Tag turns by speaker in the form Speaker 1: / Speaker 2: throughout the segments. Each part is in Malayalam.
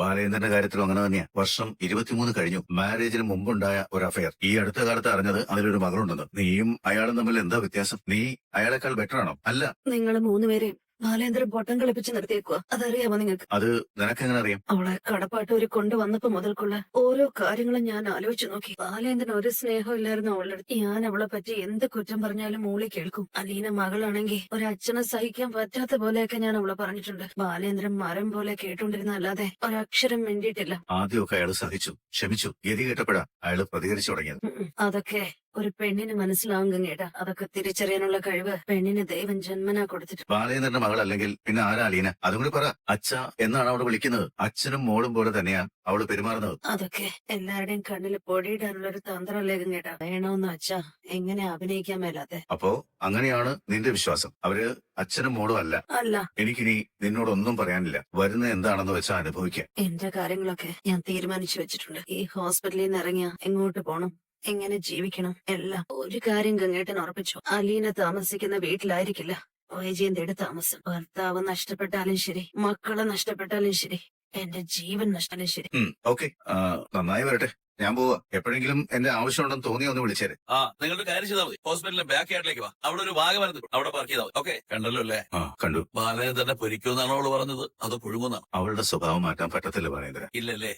Speaker 1: ബാലേന്ദ്രന്റെ കാര്യത്തിലും അങ്ങനെ തന്നെയാ. വർഷം 23 കഴിഞ്ഞു. മാരേജിന് മുമ്പുണ്ടായ ഒരു അഫയർ. ഈ അടുത്ത കാലത്ത് അറിഞ്ഞത് അതിലൊരു മകളുണ്ടെന്ന്. നീയും അയാളും തമ്മിൽ എന്താ വ്യത്യാസം? നീ അയാളെക്കാൾ ബെറ്റർ ആണോ? അല്ല.
Speaker 2: നിങ്ങൾ മൂന്നുപേരെയും ബാലേന്ദ്രൻ പൊട്ടം കളിപ്പിച്ച് നിർത്തിയേക്കുക. അതറിയാമോ നിങ്ങൾക്ക്?
Speaker 1: അത് നിനക്കെങ്ങനെ അറിയാം?
Speaker 2: അവളെ കടപ്പാട്ടൂര് കൊണ്ടുവന്നപ്പോ മുതൽക്കുള്ള ഓരോ കാര്യങ്ങളും ഞാൻ ആലോചിച്ചു നോക്കി. ബാലേന്ദ്രൻ ഒരു സ്നേഹം ഇല്ലായിരുന്നു അവളുടെ അടുത്ത്. ഞാൻ അവളെ പറ്റി എന്ത് കുറ്റം പറഞ്ഞാലും മൂളി കേൾക്കും. അലീന മകളാണെങ്കിൽ ഒരു അച്ഛനെ സഹിക്കാൻ പറ്റാത്ത പോലെയൊക്കെ ഞാൻ അവളെ പറഞ്ഞിട്ടുണ്ട്. ബാലേന്ദ്രൻ മരം പോലെ കേട്ടോണ്ടിരുന്ന അല്ലാതെ ഒരക്ഷരം വേണ്ടിയിട്ടില്ല.
Speaker 1: ആദ്യമൊക്കെ അയാൾ സഹിച്ചു, ക്ഷമിച്ചു. ഗതി കേട്ടപ്പോഴാ അയാൾ പ്രതികരിച്ചു തുടങ്ങിയത്.
Speaker 2: അതൊക്കെ ഒരു പെണ്ണിന് മനസ്സിലാവും ഗംഗേട്ടാ. അതൊക്കെ തിരിച്ചറിയാനുള്ള കഴിവ് പെണ്ണിന് ദൈവം ജന്മനാ കൊടുത്തിട്ട്.
Speaker 1: ബാലേന്ദ്രന്റെ മകളല്ലെങ്കിൽ പിന്നെ ആരാ അലീന? അതും കൂടി പറ. അച്ഛ എന്നാണ് അവള് വിളിക്കുന്നത്. അച്ഛനും മോളും പോലെ തന്നെയാ അവള് പെരുമാറുന്നത്.
Speaker 2: അതൊക്കെ എല്ലാവരുടെയും കണ്ണിൽ പൊടിയിടാനുള്ള ഒരു തന്ത്രമല്ലേ ഗംഗേട്ടാ. വേണമെന്ന് വെച്ചാ എങ്ങനെ അഭിനയിക്കാൻ മേലാത്തെ?
Speaker 1: അപ്പോ അങ്ങനെയാണ് നിന്റെ വിശ്വാസം? അവര് അച്ഛനും മോളും അല്ല?
Speaker 2: അല്ല.
Speaker 1: എനിക്കിനി നിന്നോടൊന്നും പറയാനില്ല. വരുന്നത് എന്താണെന്ന് വെച്ചാൽ അനുഭവിക്കാം.
Speaker 2: എന്റെ കാര്യങ്ങളൊക്കെ ഞാൻ തീരുമാനിച്ചു വെച്ചിട്ടുണ്ട്. ഈ ഹോസ്പിറ്റലിൽ നിന്ന് ഇറങ്ങിയ എങ്ങോട്ട് പോണം, എങ്ങനെ ജീവിക്കണം, എല്ലാം ഒരു കാര്യം ഗംഗേട്ടൻ ഉറപ്പിച്ചു. അലീന താമസിക്കുന്ന വീട്ടിലായിരിക്കില്ല വൈജയന്തിയുടെ താമസം. ഭർത്താവ് നഷ്ടപ്പെട്ടാലും ശരി, മക്കളെ നഷ്ടപ്പെട്ടാലും ശരി, എന്റെ ജീവൻ നഷ്ടാലും ശരി.
Speaker 1: ഓക്കെ, നന്നായി വരട്ടെ. ഞാൻ പോവാ. എപ്പോഴെങ്കിലും എന്റെ ആവശ്യമുണ്ടെന്ന് തോന്നിയ ഒന്ന് വിളിച്ചേരെ.
Speaker 3: നിങ്ങളുടെ കാര്യം ചെയ്താൽ മതി. ഹോസ്പിറ്റലിലെ ബാക്ക് യാർഡിലേക്ക് വാ. അവിടെ ഒരു വാഗമരുന്ന് അവിടെ പാർക്ക് ചെയ്താൽ മതി. ഓക്കെ, കണ്ടല്ലോ അല്ലേ?
Speaker 1: കണ്ടു.
Speaker 3: ബാലേന്ദ്രനെ പൊരിക്കുമെന്നാണോ അവള് പറഞ്ഞത്? അത് പുഴുങ്ങുന്നാണ്?
Speaker 1: അവളുടെ സ്വഭാവം മാറ്റാൻ പറ്റത്തില്ല ബാലേന്ദ്ര.
Speaker 3: ഇല്ലല്ലേ?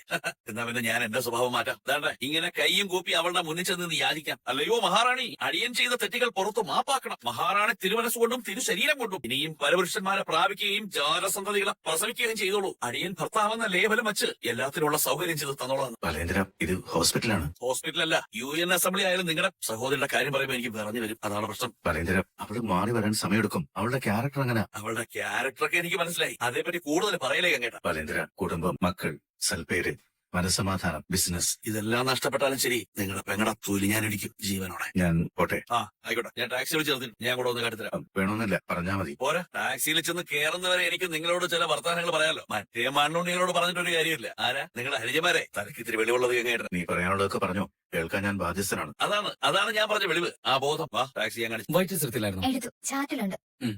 Speaker 3: എന്നാ പിന്നെ ഞാൻ എന്റെ സ്വഭാവം മാറ്റാം. അതാണ്ട് ഇങ്ങനെ കൈയും കൂപ്പി അവളുടെ മുന്നിൽ ചെന്ന് യാചിക്കാം. അല്ലയോ മഹാറാണി, അടിയൻ ചെയ്ത തെറ്റുകൾ പുറത്തു മാപ്പാക്കണം. മഹാറാണി തിരുമനസ്സുകൊണ്ടും തിരുശരീരം കൊണ്ടും ഇനിയും പരപുരുഷന്മാരെ പ്രാപിക്കുകയും ജാരസന്തതികളെ പ്രസവിക്കുകയും ചെയ്തോളൂ. അടിയൻ ഭർത്താവെന്ന ലേബലം വെച്ച് എല്ലാത്തിനുള്ള സൗകര്യം ചെയ്ത് തന്നോളാം.
Speaker 1: ബാലേന്ദ്ര, ഇത് ഹോസ്പിറ്റലാണ്.
Speaker 3: ഹോസ്പിറ്റലല്ല, UN അസംബ്ലി ആയാലും നിങ്ങളുടെ സഹോദരിയുടെ കാര്യം പറയുമ്പോൾ എനിക്ക് പറഞ്ഞു വരും. അതാണ് പ്രശ്നം.
Speaker 1: ബാലേന്ദ്ര, അവള് മാറി വരാൻ സമയമെടുക്കും. അവളുടെ ക്യാരക്ടർ അങ്ങനെ.
Speaker 3: അവളുടെ ക്യാരക്ടറൊക്കെ എനിക്ക് മനസ്സിലായി. അതേപറ്റി കൂടുതൽ പറയലേ കേട്ടാ.
Speaker 1: ബാലേന്ദ്ര, കുടുംബം, മക്കൾ, സൽപ്പേര്, മനസ്സമാധാനം, ബിസിനസ്
Speaker 3: ഇതെല്ലാം നഷ്ടപ്പെട്ടാലും ശരി, നിങ്ങളുടെ പെങ്ങടെ തൊലി ഞാൻ ഇടിക്കും ജീവനോടെ.
Speaker 1: ഞാൻ പോട്ടെ.
Speaker 3: ആയിക്കോട്ടെ, ഞാൻ ടാക്സി വിളിച്ച് ചേർത്തിന് ഞാൻ കൂടെ ഒന്ന് കാട്ടിത്തരാം.
Speaker 1: വേണമെന്നില്ല, പറഞ്ഞാ മതി.
Speaker 3: പോരാ, ടാക്സിയിൽ ചെന്ന് കയറുന്നവരെ എനിക്ക് നിങ്ങളോട് ചില വർത്തമാനങ്ങൾ പറയാമല്ലോ. മറ്റേ മണ്ണുണ്ണികളോട് പറഞ്ഞിട്ടൊരു കാര്യമില്ല. ആരാ? നിങ്ങളുടെ ഹരിജമാരെ. തലക്ക് ഇത്തിരി വെളിവുള്ളത് കേട്ടോ.
Speaker 1: നീ പറയാനുള്ളതൊക്കെ പറഞ്ഞോ. കേൾക്കാൻ ഞാൻ ബാധ്യസ്ഥനാണ്.
Speaker 3: അതാണ് ഞാൻ പറഞ്ഞ വെളിവ്. ആ ബോധം. വാ, ടാക്സി ഞാൻ കാണിച്ചു.
Speaker 4: വൈറ്റ് എടുത്തില്ലായിരുന്നു.
Speaker 2: എടുത്തു. ചാറ്റിലുണ്ട്.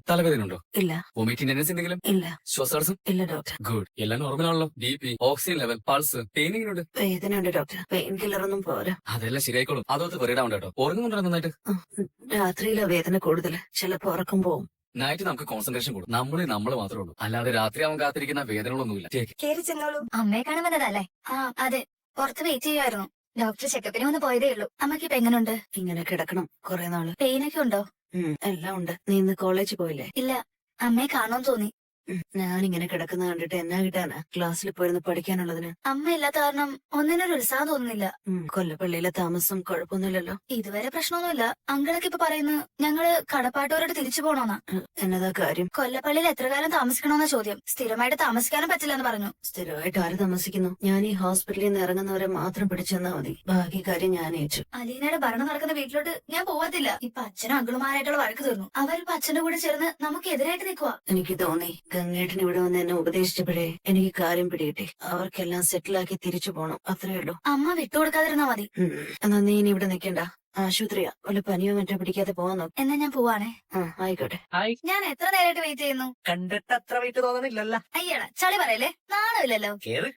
Speaker 4: തലവേദനയുണ്ടോ?
Speaker 2: ഇല്ല.
Speaker 4: വൊമിറ്റിംഗ് ടെൻഡൻസി എന്തെങ്കിലും?
Speaker 2: ഇല്ല.
Speaker 4: ശ്വാസതടസ്സം?
Speaker 2: ഇല്ല ഡോക്ടർ.
Speaker 4: ഗുഡ്. എല്ലാം നോർമൽ ആണല്ലോ. BP, ഓക്സിജൻ ലെവൽ, പൾസ്, പെയിനിങ്ങിനുണ്ട്.
Speaker 2: വേദനയുണ്ട് ഡോക്ടർ. പെയിൻ കില്ലർ ഒന്നും പോരാ.
Speaker 4: അതെല്ലാം ശരിയായിക്കോളും. അതൊത്ത് വെറിയിടാൻ കേട്ടോ. ഉറങ്ങുന്നുണ്ടോ നന്നായിട്ട്?
Speaker 2: രാത്രിയിലെ വേദന കൂടുതൽ. ചിലപ്പോ ഉറക്കം പോവും.
Speaker 4: നൈറ്റ് നമുക്ക് കോൺസെൻട്രേഷൻ കൂടും. നമ്മള് മാത്രമേ ഉള്ളൂ. അല്ലാതെ രാത്രി അവൻ കാത്തിരിക്കുന്ന വേദനകളൊന്നുമില്ല.
Speaker 5: കേറി ചെന്നോളൂ. അമ്മയെ കാണാൻ വന്നതല്ലേ? അതെ, പുറത്ത് വെയിറ്റ് ചെയ്യുമായിരുന്നു. ഡോക്ടർ ചെക്കപ്പിന് വന്ന് പോയതേ ഉള്ളൂ. അമ്മയ്ക്ക് ഇപ്പൊ എങ്ങനെയുണ്ട്?
Speaker 2: ഇങ്ങനെ കിടക്കണം കുറെ നാള്.
Speaker 5: പെയിനൊക്കെ ഉണ്ടോ?
Speaker 2: എല്ലാം ഉണ്ട്. നീ ഇന്ന് കോളേജിൽ പോയില്ലേ?
Speaker 5: ഇല്ല, അമ്മയെ കാണുമെന്ന് തോന്നി.
Speaker 2: ഞാനിങ്ങനെ കിടക്കുന്ന കണ്ടിട്ട് എന്നാ കിട്ടാനാ? ക്ലാസ്സിൽ പോയിരുന്ന് പഠിക്കാനുള്ളതിന്.
Speaker 5: അമ്മ ഇല്ലാത്ത കാരണം ഒന്നിനൊരു ഉത്സാഹം തോന്നുന്നില്ല.
Speaker 2: കൊല്ലപ്പള്ളിയിലെ താമസം കുഴപ്പമൊന്നുമില്ലല്ലോ.
Speaker 5: ഇതുവരെ പ്രശ്നമൊന്നുമില്ല. അങ്കിളൊക്കെ ഇപ്പൊ പറയുന്നത് ഞങ്ങള് കടപ്പാട്ടൂരോട് തിരിച്ചു പോണോന്നാ.
Speaker 2: എന്നതാ കാര്യം?
Speaker 5: കൊല്ലപ്പള്ളിയിൽ എത്ര കാലം താമസിക്കണോന്ന ചോദ്യം. സ്ഥിരമായിട്ട് താമസിക്കാനും പറ്റില്ലെന്ന് പറഞ്ഞു.
Speaker 2: സ്ഥിരമായിട്ട് ആര് താമസിക്കുന്നു? ഞാൻ ഈ ഹോസ്പിറ്റലിൽ നിന്ന് ഇറങ്ങുന്നവരെ മാത്രം പിടിച്ചെന്നാ മതി. ബാക്കി കാര്യം ഞാൻ ഏച്ചു.
Speaker 5: അലീനയുടെ ഭരണം നടക്കുന്ന വീട്ടിലോട്ട് ഞാൻ പോവത്തില്ല. ഇപ്പൊ അച്ഛനും അങ്കിളുമാരായിട്ടുള്ള വഴക്ക് തീർന്നു. അവരിപ്പോ അച്ഛന്റെ കൂടെ ചേർന്ന് നമുക്ക് എതിരായിട്ട് നിൽക്കുക.
Speaker 2: എനിക്ക് തോന്നി ഗംഗേട്ടൻ ഇവിടെ വന്ന് എന്നെ ഉപദേശിച്ചപ്പോഴേ എനിക്ക് കാര്യം പിടികിട്ടി. അവർക്കെല്ലാം സെറ്റിലാക്കി തിരിച്ചു പോണം. അത്രേ ഉള്ളൂ.
Speaker 5: അമ്മ വിട്ടുകൊടുക്കാതിരുന്നാ മതി.
Speaker 2: എന്നാ നീ ഇനി ഇവിടെ നിൽക്കണ്ട. ആശുപത്രിയാ. വല്ല പനിയോ മറ്റോ പിടിക്കാതെ പോവാൻ നോക്ക്.
Speaker 5: എന്നാ ഞാൻ പോവാണേ.
Speaker 2: ആയിക്കോട്ടെ.
Speaker 5: ഞാൻ എത്ര നേരമായിട്ട് വെയിറ്റ് ചെയ്യുന്നു?
Speaker 6: കണ്ടിട്ട് അത്ര വെയിറ്റ് തോന്നുന്നില്ലല്ലോ.
Speaker 5: അയ്യടാ, ചളി പറയല്ലേ. നാണമില്ലല്ലോ.
Speaker 6: കേറ്.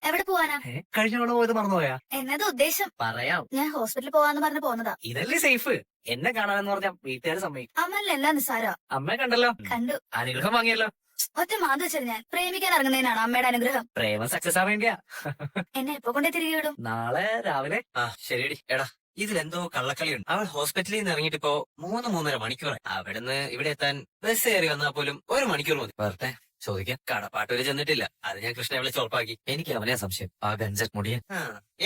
Speaker 5: എവിടെ പോവാനാ?
Speaker 6: കഴിഞ്ഞ തവണ പോയത് മറന്നുപോയാ?
Speaker 5: എന്നത് ഉദ്ദേശം?
Speaker 6: പറയാം.
Speaker 5: ഞാൻ ഹോസ്പിറ്റലിൽ പോവാന്ന് പറഞ്ഞ് പോന്നതാ.
Speaker 6: ഇതല്ലേ സേഫ്. എന്നെ കാണാനെന്ന് പറഞ്ഞാ വീട്ടുകാർ സമ്മതിക്കും.
Speaker 5: അമ്മല്ലെല്ലാം നിസ്സാര.
Speaker 6: അമ്മയെ കണ്ടല്ലോ.
Speaker 5: കണ്ടു.
Speaker 6: അനുഗ്രഹം വാങ്ങിയല്ലോ.
Speaker 5: ഒറ്റ മാന്തി വെച്ചത് ഞാൻ. പ്രേമിക്കാൻ ഇറങ്ങുന്നതിനാണ് അമ്മയുടെ അനുഗ്രഹം.
Speaker 6: പ്രേമം സക്സസ് ആവേണ്ടിയാ.
Speaker 5: എന്നെ എപ്പോ കൊണ്ടേ തിരികെ വിടും?
Speaker 6: നാളെ രാവിലെ.
Speaker 7: ശരിയടി. എടാ, ഇതിലെന്തോ കള്ളക്കളിയുണ്ട്. അവൾ ഹോസ്പിറ്റലിൽ നിന്ന് ഇറങ്ങിയിട്ടിപ്പോ 3-3.5 മണിക്കൂറായി. അവിടുന്ന് ഇവിടെ എത്താൻ ബസ് കയറി വന്നാൽ പോലും 1 മണിക്കൂർ മതി. വെറുതെ ചോദിക്കാം. കടപ്പാട്ടൂര് ചെന്നിട്ടില്ല. അത് ഞാൻ കൃഷ്ണനെ വിളിച്ച് ഉറപ്പാക്കി. എനിക്ക് അവനെ സംശയം. ആ ഗഞ്ചറ്റ് മുടിയൻ.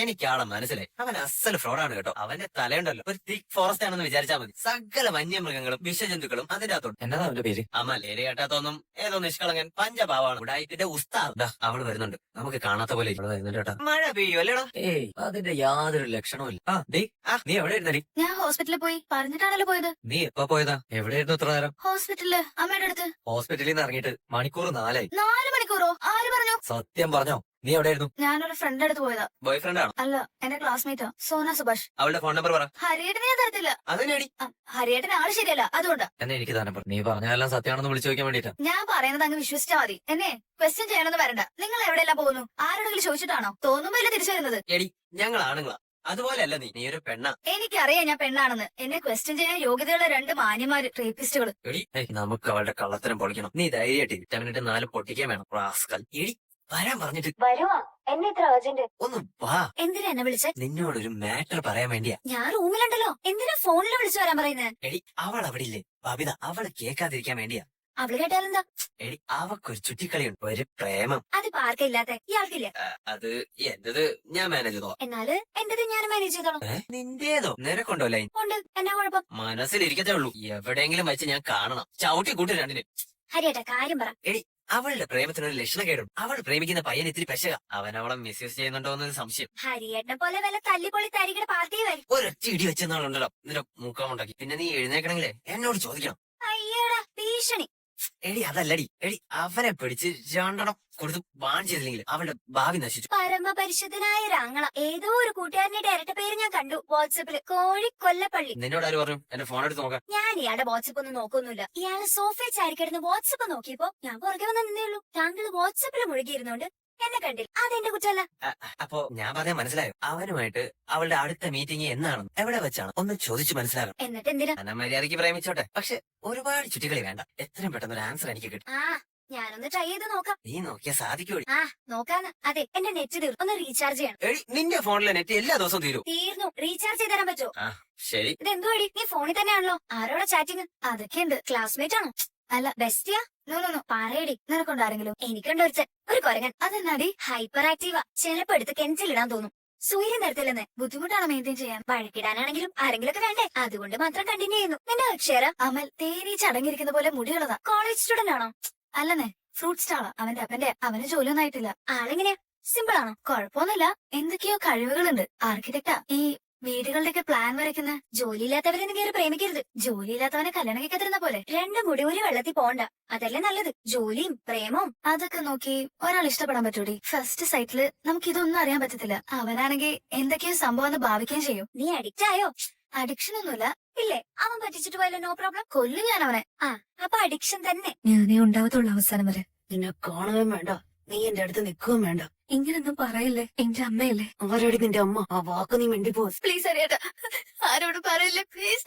Speaker 7: എനിക്ക് ആളെ മനസ്സിലായി. അവൻ അസൽ ഫ്രോഡാണ് കേട്ടോ. അവന്റെ തലയുണ്ടല്ലോ ഒരു തിക് ഫോറസ്റ്റ് ആണെന്ന് വിചാരിച്ചാൽ മതി. സകല വന്യമൃഗങ്ങളും വിഷജന്തുക്കളും അതിന്റെ അകത്തുണ്ട്.
Speaker 4: എന്നതാ അവന്റെ പേര്?
Speaker 7: മലേറിയ കേട്ടാത്തൊന്നും ഏതോ നിഷ്കളങ്കൻ പഞ്ചപാവാണ്. ഉടായിട്ടിന്റെ ഉസ്താദ്. അവള് വരുന്നുണ്ട്. നമുക്ക് കാണാത്ത പോലെ വരുന്നുണ്ട് കേട്ടാ. മഴ പെയ്യോ അല്ലേടാ?
Speaker 4: ഏയ്, അതിന്റെ യാതൊരു ലക്ഷണവും ഇല്ല.
Speaker 7: നീ എവിടെ ഇരുന്നടി?
Speaker 5: ഞാൻ ഹോസ്പിറ്റലിൽ പോയി. പറഞ്ഞിട്ടാണല്ലോ പോയത്.
Speaker 7: നീ എപ്പോ പോയതാ? എവിടെയായിരുന്നു ഇത്ര നേരം?
Speaker 5: ഹോസ്പിറ്റലില് അമ്മയുടെ അടുത്ത്.
Speaker 7: ഹോസ്പിറ്റലിൽ നിന്ന് ഇറങ്ങിയിട്ട് 4 മണിക്കൂറായി.
Speaker 5: 4 മണിക്കൂറോ? ആര് പറഞ്ഞു?
Speaker 7: സത്യം പറഞ്ഞോ? നീ എവിടെയായിരുന്നു?
Speaker 5: ഞാനൊരു ഫ്രണ്ട് അടുത്ത് പോയതാ.
Speaker 7: ബോയ് ഫ്രണ്ട് ആണോ?
Speaker 5: അല്ല, എന്റെ ക്ലാസ്മേറ്റാ, സോന സുഭാഷ്.
Speaker 7: അവളുടെ ഫോൺ നമ്പർ പറ.
Speaker 5: ഹരിയേട്ടനെ ഞാൻ തരത്തില്ല.
Speaker 7: അതിനടി
Speaker 5: ഹരിയേട്ടൻ ആള് ശരിയല്ല, അതുകൊണ്ടാ.
Speaker 7: എന്നെ എനിക്ക് തന്നെ നീ പറഞ്ഞതെല്ലാം സത്യമാണെന്ന് വിളിച്ചു ചോദിക്കാൻ വേണ്ടിട്ടാ.
Speaker 5: ഞാൻ പറയുന്നത് അങ്ങ് വിശ്വസിച്ചാ മതി. എന്നെ ക്വസ്റ്റ്യൻ ചെയ്യണമെന്ന് വരണ്ട. നിങ്ങൾ എവിടെയെല്ലാം പോകുന്നു? ആരോടെങ്കിലും ചോദിച്ചിട്ടാണോ? തോന്നുമ്പോ അല്ലേ തിരിച്ചു വരുന്നത്?
Speaker 7: എടി ഞങ്ങൾ ആണുങ്ങളാ, അതുപോലെയല്ല നീ ഒരു പെണ്ണാ.
Speaker 5: എനിക്കറിയാം ഞാൻ പെണ്ണാണെന്ന്. എന്നെ ക്വസ്റ്റ്യൻ ചെയ്യാൻ യോഗ്യതയുള്ള 2 മാന്യമാര് റേപ്പിസ്റ്റുകൾ.
Speaker 7: എടി നമുക്ക് അവളുടെ കള്ളത്തരം പൊളിക്കണം. നീ ധൈര്യമായിട്ട് 4 പൊട്ടിക്കാൻ വേണം. റാസ്കൽ. എടി വരാൻ പറഞ്ഞിട്ട്
Speaker 5: വരുവാ, എന്നെ ഇത്ര അർജന്റ്.
Speaker 7: ഒന്ന് വാ.
Speaker 5: എന്തിനാ എന്നെ വിളിച്ചേ?
Speaker 7: നിന്നോടൊരു മാറ്റർ പറയാൻ വേണ്ടിയാ.
Speaker 5: ഞാൻ റൂമിലുണ്ടല്ലോ, എന്തിനാ ഫോണിൽ വിളിച്ചു വരാൻ പറയുന്നത്?
Speaker 7: എടി അവൾ അവിടെ ഇല്ലേ ബബിത, അവള് കേൾക്കാതിരിക്കാൻ വേണ്ടിയാ.
Speaker 5: അവള് കേട്ടാലെന്താ?
Speaker 7: എടി അവക്കൊരു ചുറ്റിക്കളിയുണ്ട്, ഒരു പ്രേമം.
Speaker 5: അതിപ്പോ ആർക്കില്ലാത്ത? ഇയാൾക്കില്ല.
Speaker 7: അത് എന്റത് ഞാൻ മാനേജ് ചെയ്തോ.
Speaker 5: എന്നാല് എന്റത് ഞാൻ മാനേജ് ചെയ്തോളാം.
Speaker 7: നിന്റേതോ? നിനക്കുണ്ടോ ലൈൻ?
Speaker 5: ഉണ്ട്, എന്നാ കുഴപ്പം?
Speaker 7: മനസ്സിലിരിക്കത്തേ ഉള്ളൂ, എവിടെയെങ്കിലും വെച്ച് ഞാൻ കാണണം. ചവിട്ടി കൂട്ടി രണ്ടിന്.
Speaker 5: ഹരിയേട്ടാ കാര്യം പറ.
Speaker 7: അവളുടെ പ്രേമത്തിനൊരു ലക്ഷണക്കേടും. അവൾ പ്രേമിക്കുന്ന പയ്യൻ ഇത്തിരി പെശക. അവൻ അവളെ മിസ്യൂസ് ചെയ്യുന്നുണ്ടോ എന്നൊരു സംശയം.
Speaker 5: ഹരിയേട്ടനെ പോലെ വല്ല തല്ലിപ്പൊളി തരികിടെ പാർട്ടി വരും.
Speaker 7: ഒരൊറ്റ ഇടി വെച്ചെന്നാളുണ്ടല്ലോ നിന്റെ മുക്കാമുണ്ടാക്കി. പിന്നെ നീ എഴുന്നേക്കണെങ്കിലേ എന്നോട് ചോദിക്കണം.
Speaker 5: അയ്യടാ ഭീഷണി.
Speaker 7: എടി അതല്ലടി, എടി അവനെ പിടിച്ച് 2 കൊടുത്ത് ബാൻ ചെയ്തില്ലെങ്കിൽ അവളുടെ ഭാവി നശിച്ചു.
Speaker 5: പരമപരിശുദ്ധനായ രാങ്ങള. ഏതോ ഒരു കൂട്ടുകാരന്റെ ഇരട്ട പേര് ഞാൻ കണ്ടു വാട്സപ്പില്. കോഴിക്കൊല്ലപ്പള്ളി.
Speaker 7: നിന്നോട് ആര് പറഞ്ഞു എന്റെ ഫോൺ എടുത്ത് നോക്കാൻ?
Speaker 5: ഞാൻ ഇയാളുടെ വാട്സപ്പ് ഒന്നും നോക്കൊന്നുമില്ല. ഇയാള് സോഫയിൽ ചാരിക്കിടന്ന് വാട്സപ്പ് നോക്കിയപ്പോ ഞാൻ പുറകെ വന്ന് നിന്നേ ഉള്ളൂ. താങ്കൾ വാട്സപ്പിൽ മുഴുകിയിരുന്നോണ്ട് എന്നെ കണ്ടില്ല. അതെന്റെ കുറ്റമല്ല.
Speaker 7: അപ്പോ ഞാൻ പറഞ്ഞാൽ മനസ്സിലായോ? അവനുമായിട്ട് അവളുടെ അടുത്ത മീറ്റിംഗ് എന്നാണെന്ന് എവിടെ വെച്ചാണ് ഒന്ന് ചോദിച്ചു മനസ്സിലാകണം.
Speaker 5: എന്നിട്ട് എന്തിനാ?
Speaker 7: മര്യാദയ്ക്ക് പ്രേമിച്ചോട്ടെ, പക്ഷെ ഒരുപാട് ചുറ്റിക്കളി വേണ്ട. എത്രയും പെട്ടെന്ന് ഒരു ആൻസർ എനിക്ക് കിട്ടും.
Speaker 5: ആ ഞാനൊന്ന് ട്രൈ ചെയ്ത് നോക്കാം.
Speaker 7: നീ നോക്കിയാൽ സാധിക്കൂടി.
Speaker 5: ആ നോക്കാന്ന്. അതെ, എന്റെ നെറ്റ് തീർന്നു. ഒന്ന് റീചാർജ് ചെയ്യണം.
Speaker 7: എടി നിന്റെ ഫോണിലെ നെറ്റ് എല്ലാ ദിവസവും തീരും.
Speaker 5: തീർന്നു. റീചാർജ് ചെയ്ത് തരാൻ പറ്റുമോ?
Speaker 7: ശരി.
Speaker 5: ഇതെന്തുവാടി, നീ ഫോണിൽ തന്നെയാണല്ലോ. ആരോടാ ചാറ്റിങ്? അതൊക്കെയുണ്ട്. ക്ലാസ്മേറ്റ് ആണോ? അല്ല ബെസ്റ്റിയാ? നോ പറയടി. നിനക്കുണ്ടോ ആരെങ്കിലും? എനിക്കുണ്ട് ഒരു കൊരങ്ങൻ. അതെന്നാടി? ഹൈപ്പർ ആക്റ്റീവാ. ചിലപ്പോ എടുത്ത് കെഞ്ചിലിടാൻ തോന്നും. സൂര്യൻ തരത്തില്ലെന്ന്. ബുദ്ധിമുട്ടാണ് മെയിൻറ്റെയിൻ ചെയ്യാൻ. വഴക്കിടാനാണെങ്കിലും ആരെങ്കിലൊക്കെ വേണ്ടേ? അതുകൊണ്ട് മാത്രം കണ്ടിന്യൂ ചെയ്യുന്നു. നിന്റെ അക്ഷര അമൽ തേനീച്ച് അടങ്ങിയിരിക്കുന്ന പോലെ മുടിയുള്ളതാ. കോളേജ് സ്റ്റുഡന്റ് ആണോ? അല്ലെന്നേ, ഫ്രൂട്ട് സ്റ്റാളാ. അവന് ജോലിയൊന്നും ആയിട്ടില്ല. ആളെങ്ങനെയാ? സിമ്പിൾ ആണോ? കുഴപ്പമൊന്നുമില്ല. എന്തൊക്കെയോ കഴിവുകളുണ്ട്. ആർക്കിടെക്റ്റാ. ഈ വീടുകളുടെയൊക്കെ പ്ലാൻ വരയ്ക്കുന്ന. ജോലിയില്ലാത്തവരെ കയറി പ്രേമിക്കരുത്. ജോലിയില്ലാത്തവനെ കല്യാണം കഴിക്കാതിരുന്ന പോലെ. 2 മുടി ഒരു വെള്ളത്തിൽ പോണ്ട. അതല്ലേ നല്ലത്. ജോലിയും പ്രേമവും അതൊക്കെ നോക്കി ഒരാൾ ഇഷ്ടപ്പെടാൻ പറ്റൂടി. ഫസ്റ്റ് സൈറ്റില് നമുക്ക് ഇതൊന്നും അറിയാൻ പറ്റത്തില്ല. അവനാണെങ്കിൽ എന്തൊക്കെയോ സംഭവം ഭാവിക്കുകയും ചെയ്യും. നീ അഡിക്റ്റ് ആയോ? അഡിക്ഷൻ ഒന്നുമില്ല. ഇല്ലേ? അവൻ പറ്റിച്ചിട്ട് പോയാലോ? No problem. കൊല്ലും ഞാൻ അവനെ. അപ്പൊ അഡിക്ഷൻ തന്നെ. ഞാനേ ഉണ്ടാവത്തുള്ളൂ അവസാനം വരെ.
Speaker 2: നിന്നെ കാണുകയും വേണ്ട, നീ എന്റെ അടുത്ത് നിൽക്കുകയും വേണ്ട.
Speaker 5: ഇങ്ങനൊന്നും പറയില്ലേ, എന്റെ അമ്മയല്ലേ.
Speaker 2: ആരോടി നിന്റെ അമ്മ? ആ വാക്ക് നീ മിണ്ടിപ്പോ.
Speaker 5: പ്ലീസ് അറിയാട്ടാ, ആരോട് പറയില്ലേ പ്ലീസ്.